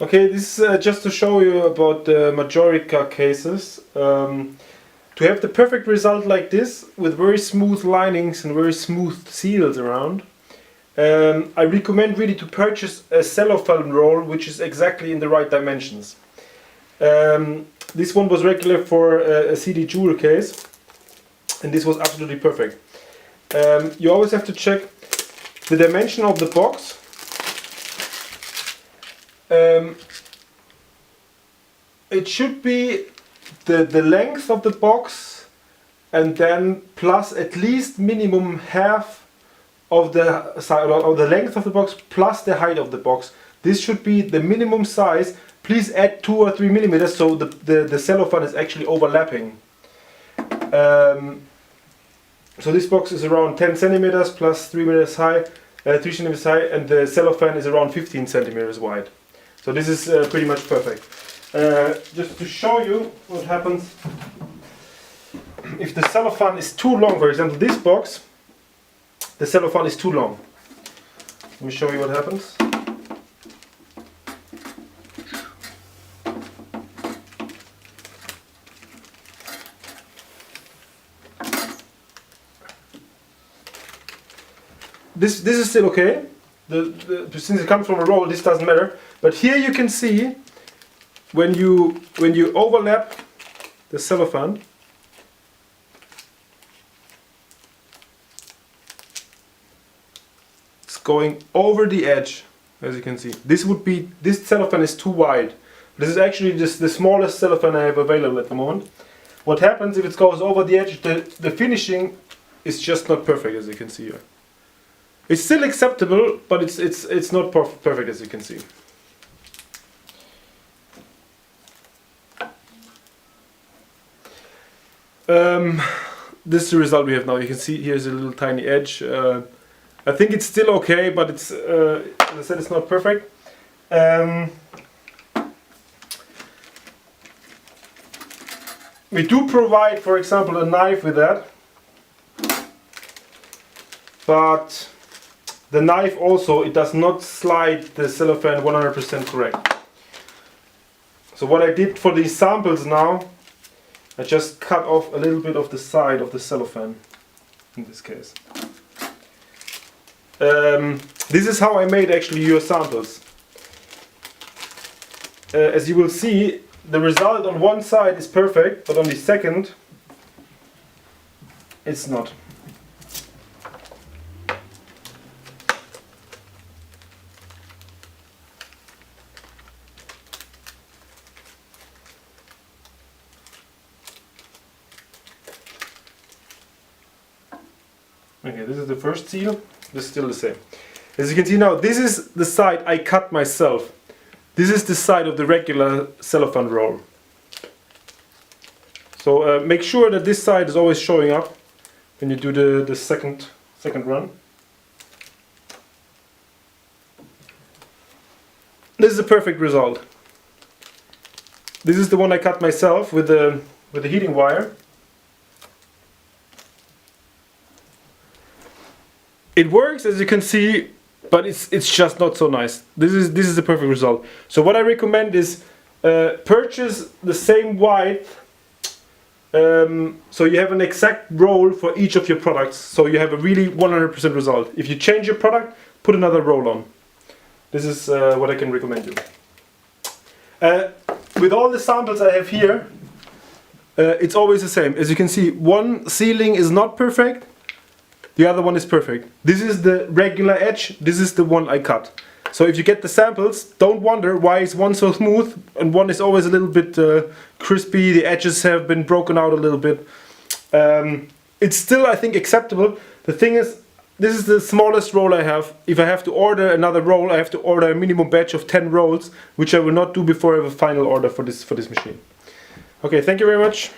Okay, this is just to show you about the Majorica cases. To have the perfect result like this, with very smooth linings and very smooth seals around, I recommend really to purchase a cellophane roll which is exactly in the right dimensions. This one was regular for a CD jewel case, and this was absolutely perfect. You always have to check the dimension of the box. It should be the length of the box, and then plus at least minimum half of the size, or the length of the box plus the height of the box. This should be the minimum size. Please add 2 or 3 millimeters so the cellophane is actually overlapping. So this box is around 10 centimeters plus 3 centimeters high, and the cellophane is around 15 centimeters wide. So this is pretty much perfect. Just to show you what happens if the cellophane is too long. For example, this box, the cellophane is too long. Let me show you what happens. This is still okay. Since it comes from a roll, this doesn't matter. But here you can see when you overlap the cellophane, it's going over the edge, as you can see. This cellophane is too wide. This is actually just the smallest cellophane I have available at the moment. What happens if it goes over the edge? The finishing is just not perfect, as you can see here. It's still acceptable, but it's not perfect, as you can see. This is the result we have now. You can see here's a little tiny edge. I think it's still okay, but it's as I said, it's not perfect. We do provide, for example, a knife with that, but the knife also, it does not slide the cellophane 100% correct. So what I did for these samples now, I just cut off a little bit of the side of the cellophane in this case. This is how I made actually your samples. As you will see, the result on one side is perfect, but on the second it's not. Okay, this is the first seal. This is still the same. As you can see now, this is the side I cut myself. This is the side of the regular cellophane roll. So make sure that this side is always showing up when you do the second run. This is a perfect result. This is the one I cut myself with the heating wire. It works, as you can see, but it's just not so nice. This is the perfect result. So what I recommend is purchase the same width, so you have an exact roll for each of your products. So you have a really 100% result. If you change your product, put another roll on. This is what I can recommend you. With all the samples I have here, it's always the same. As you can see, one sealing is not perfect. The other one is perfect. This is the regular edge, this is the one I cut. So if you get the samples, don't wonder why is one so smooth and one is always a little bit crispy, the edges have been broken out a little bit. It's still, I think, acceptable. The thing is, this is the smallest roll I have. If I have to order another roll, I have to order a minimum batch of 10 rolls, which I will not do before I have a final order for this machine. Okay, thank you very much.